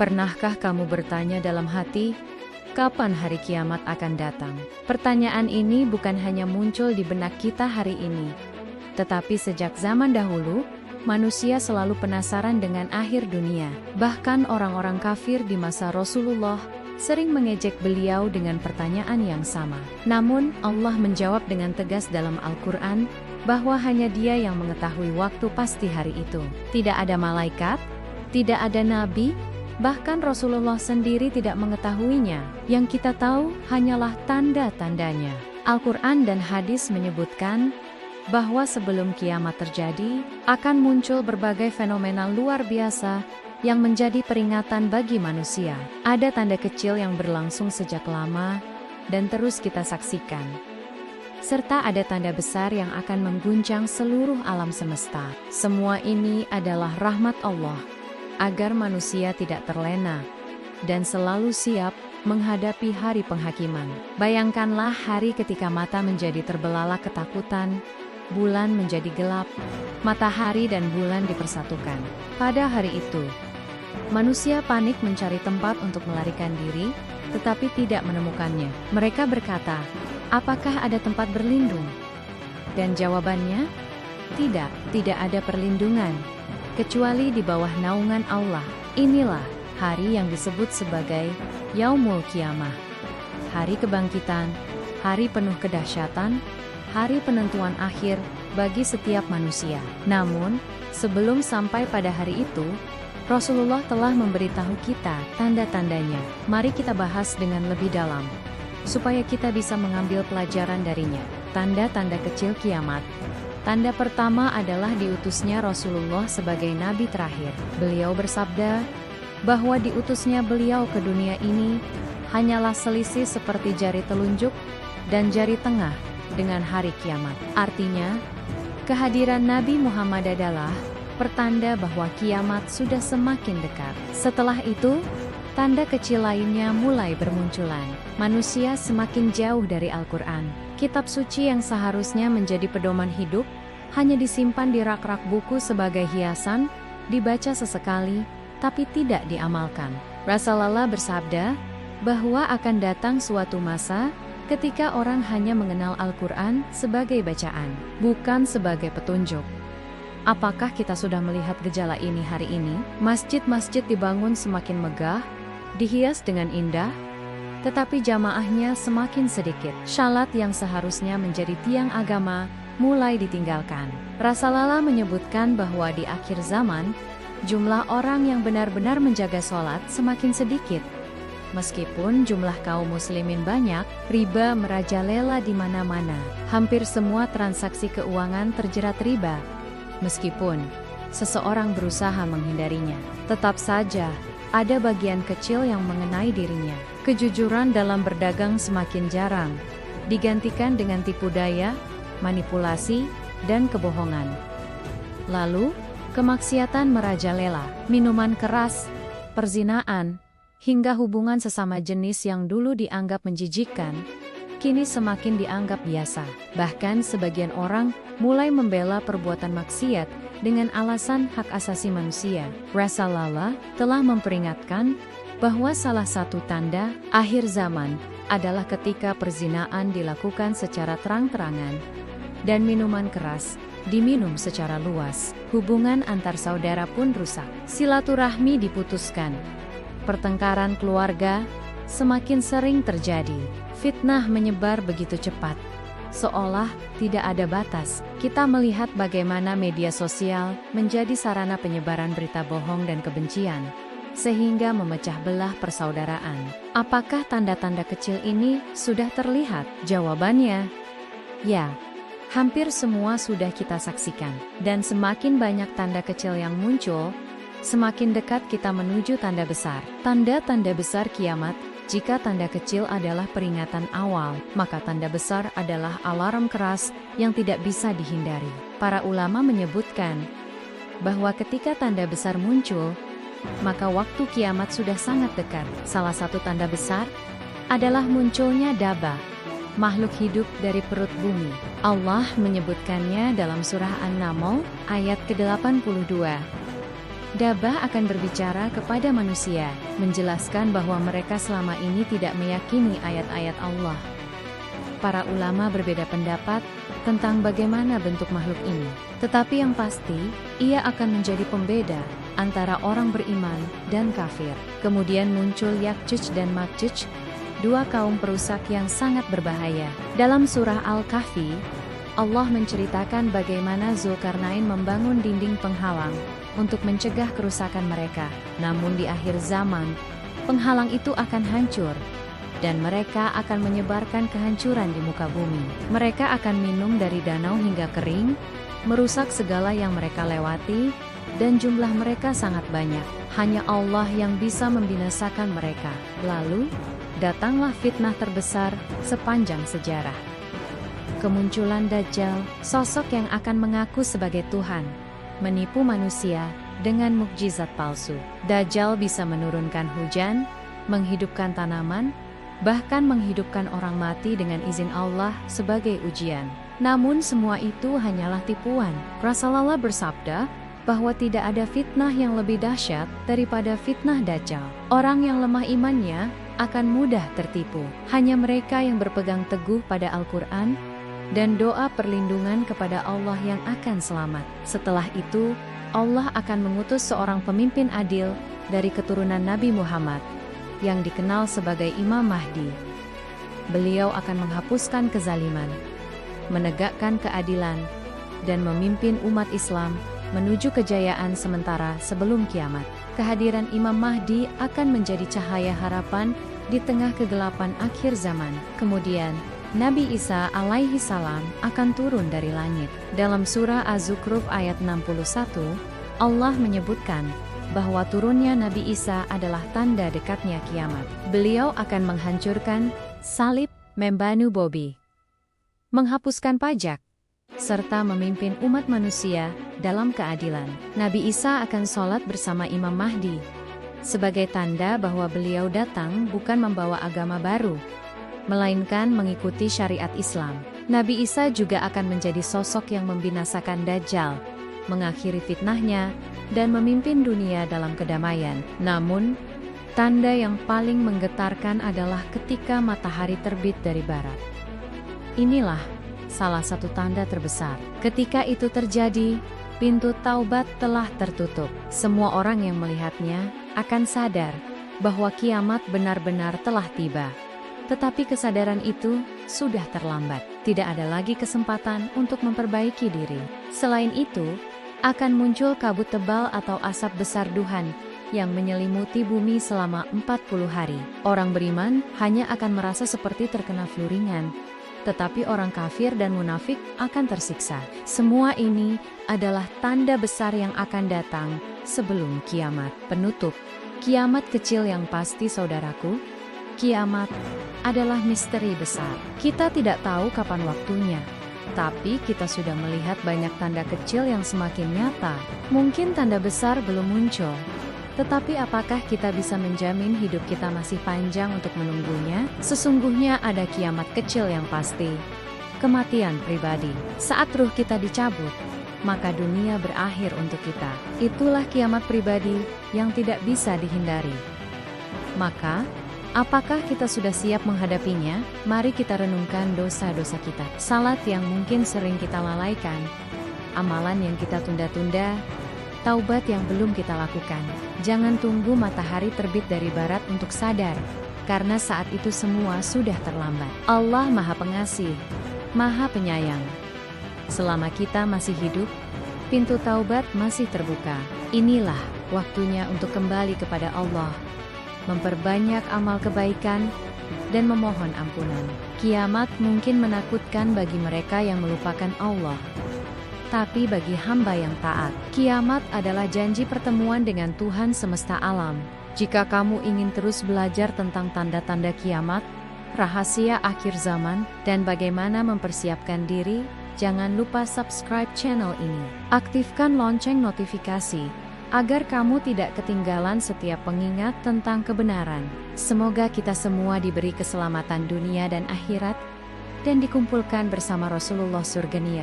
Pernahkah kamu bertanya dalam hati, kapan hari kiamat akan datang? Pertanyaan ini bukan hanya muncul di benak kita hari ini, tetapi sejak zaman dahulu, manusia selalu penasaran dengan akhir dunia. Bahkan orang-orang kafir di masa Rasulullah sering mengejek beliau dengan pertanyaan yang sama. Namun, Allah menjawab dengan tegas dalam Al-Quran, bahwa hanya Dia yang mengetahui waktu pasti hari itu. Tidak ada malaikat, tidak ada nabi, bahkan Rasulullah sendiri tidak mengetahuinya. Yang kita tahu hanyalah tanda-tandanya. Al-Quran dan hadis menyebutkan bahwa sebelum kiamat terjadi, akan muncul berbagai fenomena luar biasa yang menjadi peringatan bagi manusia. Ada tanda kecil yang berlangsung sejak lama dan terus kita saksikan, serta ada tanda besar yang akan mengguncang seluruh alam semesta. Semua ini adalah rahmat Allah, agar manusia tidak terlena dan selalu siap menghadapi hari penghakiman. Bayangkanlah hari ketika mata menjadi terbelalak ketakutan, bulan menjadi gelap, matahari dan bulan dipersatukan. Pada hari itu, manusia panik mencari tempat untuk melarikan diri, tetapi tidak menemukannya. Mereka berkata, apakah ada tempat berlindung? Dan jawabannya, tidak ada perlindungan, kecuali di bawah naungan Allah. Inilah hari yang disebut sebagai Yaumul Qiyamah, hari kebangkitan, hari penuh kedahsyatan, hari penentuan akhir bagi setiap manusia. Namun, sebelum sampai pada hari itu, Rasulullah telah memberitahu kita tanda-tandanya. Mari kita bahas dengan lebih dalam, supaya kita bisa mengambil pelajaran darinya. Tanda-tanda kecil kiamat. Tanda pertama adalah diutusnya Rasulullah sebagai nabi terakhir. Beliau bersabda bahwa diutusnya beliau ke dunia ini hanyalah selisih seperti jari telunjuk dan jari tengah dengan hari kiamat. Artinya, kehadiran Nabi Muhammad adalah pertanda bahwa kiamat sudah semakin dekat. Setelah itu, tanda kecil lainnya mulai bermunculan. Manusia semakin jauh dari Al-Quran. Kitab suci yang seharusnya menjadi pedoman hidup, hanya disimpan di rak-rak buku sebagai hiasan, dibaca sesekali, tapi tidak diamalkan. Rasulullah bersabda bahwa akan datang suatu masa ketika orang hanya mengenal Al-Quran sebagai bacaan, bukan sebagai petunjuk. Apakah kita sudah melihat gejala ini hari ini? Masjid-masjid dibangun semakin megah, dihias dengan indah, tetapi jamaahnya semakin sedikit. Salat yang seharusnya menjadi tiang agama mulai ditinggalkan. Rasulullah menyebutkan bahwa di akhir zaman, jumlah orang yang benar-benar menjaga sholat semakin sedikit. Meskipun jumlah kaum muslimin banyak, riba merajalela di mana-mana. Hampir semua transaksi keuangan terjerat riba. Meskipun seseorang berusaha menghindarinya, tetap saja ada bagian kecil yang mengenai dirinya. Kejujuran dalam berdagang semakin jarang, digantikan dengan tipu daya, manipulasi, dan kebohongan. Lalu, kemaksiatan merajalela, minuman keras, perzinaan, hingga hubungan sesama jenis yang dulu dianggap menjijikkan, kini semakin dianggap biasa. Bahkan sebagian orang mulai membela perbuatan maksiat dengan alasan hak asasi manusia. Rasulullah telah memperingatkan bahwa salah satu tanda akhir zaman adalah ketika perzinaan dilakukan secara terang-terangan dan minuman keras diminum secara luas. Hubungan antar saudara pun rusak. Silaturahmi diputuskan. Pertengkaran keluarga semakin sering terjadi. Fitnah menyebar begitu cepat, seolah tidak ada batas. Kita melihat bagaimana media sosial menjadi sarana penyebaran berita bohong dan kebencian, sehingga memecah belah persaudaraan. Apakah tanda-tanda kecil ini sudah terlihat? Jawabannya, ya. Hampir semua sudah kita saksikan. Dan semakin banyak tanda kecil yang muncul, semakin dekat kita menuju tanda besar. Tanda-tanda besar kiamat. Jika tanda kecil adalah peringatan awal, maka tanda besar adalah alarm keras yang tidak bisa dihindari. Para ulama menyebutkan bahwa ketika tanda besar muncul, maka waktu kiamat sudah sangat dekat. Salah satu tanda besar adalah munculnya Daba, makhluk hidup dari perut bumi. Allah menyebutkannya dalam surah An-Naml ayat ke-82. Dabah akan berbicara kepada manusia, menjelaskan bahwa mereka selama ini tidak meyakini ayat-ayat Allah. Para ulama berbeda pendapat tentang bagaimana bentuk makhluk ini. Tetapi yang pasti, ia akan menjadi pembeda antara orang beriman dan kafir. Kemudian muncul Ya'juj dan Ma'juj, dua kaum perusak yang sangat berbahaya. Dalam surah Al-Kahfi, Allah menceritakan bagaimana Zulkarnain membangun dinding penghalang untuk mencegah kerusakan mereka. Namun di akhir zaman, penghalang itu akan hancur, dan mereka akan menyebarkan kehancuran di muka bumi. Mereka akan minum dari danau hingga kering, merusak segala yang mereka lewati, dan jumlah mereka sangat banyak. Hanya Allah yang bisa membinasakan mereka. Lalu, datanglah fitnah terbesar sepanjang sejarah. Kemunculan Dajjal, sosok yang akan mengaku sebagai Tuhan, menipu manusia dengan mukjizat palsu. Dajjal bisa menurunkan hujan, menghidupkan tanaman, bahkan menghidupkan orang mati dengan izin Allah sebagai ujian. Namun semua itu hanyalah tipuan. Rasulullah bersabda bahwa tidak ada fitnah yang lebih dahsyat daripada fitnah Dajjal. Orang yang lemah imannya akan mudah tertipu. Hanya mereka yang berpegang teguh pada Al-Quran dan doa perlindungan kepada Allah yang akan selamat. Setelah itu, Allah akan mengutus seorang pemimpin adil dari keturunan Nabi Muhammad, yang dikenal sebagai Imam Mahdi. Beliau akan menghapuskan kezaliman, menegakkan keadilan, dan memimpin umat Islam menuju kejayaan sementara sebelum kiamat. Kehadiran Imam Mahdi akan menjadi cahaya harapan di tengah kegelapan akhir zaman. Kemudian, Nabi Isa alaihi salam akan turun dari langit. Dalam surah Az-Zukhruf ayat 61, Allah menyebutkan bahwa turunnya Nabi Isa adalah tanda dekatnya kiamat. Beliau akan menghancurkan salib, membunuh Bobi, menghapuskan pajak, serta memimpin umat manusia dalam keadilan. Nabi Isa akan sholat bersama Imam Mahdi, sebagai tanda bahwa beliau datang bukan membawa agama baru, melainkan mengikuti syariat Islam. Nabi Isa juga akan menjadi sosok yang membinasakan Dajjal, mengakhiri fitnahnya, dan memimpin dunia dalam kedamaian. Namun, tanda yang paling menggetarkan adalah ketika matahari terbit dari barat. Inilah salah satu tanda terbesar. Ketika itu terjadi, pintu taubat telah tertutup. Semua orang yang melihatnya akan sadar bahwa kiamat benar-benar telah tiba. Tetapi kesadaran itu sudah terlambat. Tidak ada lagi kesempatan untuk memperbaiki diri. Selain itu, akan muncul kabut tebal atau asap besar Tuhan yang menyelimuti bumi selama 40 hari. Orang beriman hanya akan merasa seperti terkena flu ringan, tetapi orang kafir dan munafik akan tersiksa. Semua ini adalah tanda besar yang akan datang sebelum kiamat. Penutup, kiamat kecil yang pasti saudaraku, kiamat adalah misteri besar. Kita tidak tahu kapan waktunya, tapi kita sudah melihat banyak tanda kecil yang semakin nyata. Mungkin tanda besar belum muncul, tetapi apakah kita bisa menjamin hidup kita masih panjang untuk menunggunya? Sesungguhnya ada kiamat kecil yang pasti, kematian pribadi. Saat ruh kita dicabut, maka dunia berakhir untuk kita. Itulah kiamat pribadi yang tidak bisa dihindari. Maka, apakah kita sudah siap menghadapinya? Mari kita renungkan dosa-dosa kita. Salat yang mungkin sering kita lalaikan, amalan yang kita tunda-tunda, taubat yang belum kita lakukan. Jangan tunggu matahari terbit dari barat untuk sadar, karena saat itu semua sudah terlambat. Allah Maha Pengasih, Maha Penyayang. Selama kita masih hidup, pintu taubat masih terbuka. Inilah waktunya untuk kembali kepada Allah, memperbanyak amal kebaikan, dan memohon ampunan. Kiamat mungkin menakutkan bagi mereka yang melupakan Allah, tapi bagi hamba yang taat, kiamat adalah janji pertemuan dengan Tuhan semesta alam. Jika kamu ingin terus belajar tentang tanda-tanda kiamat, rahasia akhir zaman, dan bagaimana mempersiapkan diri, jangan lupa subscribe channel ini. Aktifkan lonceng notifikasi, agar kamu tidak ketinggalan setiap pengingat tentang kebenaran. Semoga kita semua diberi keselamatan dunia dan akhirat, dan dikumpulkan bersama Rasulullah surganya.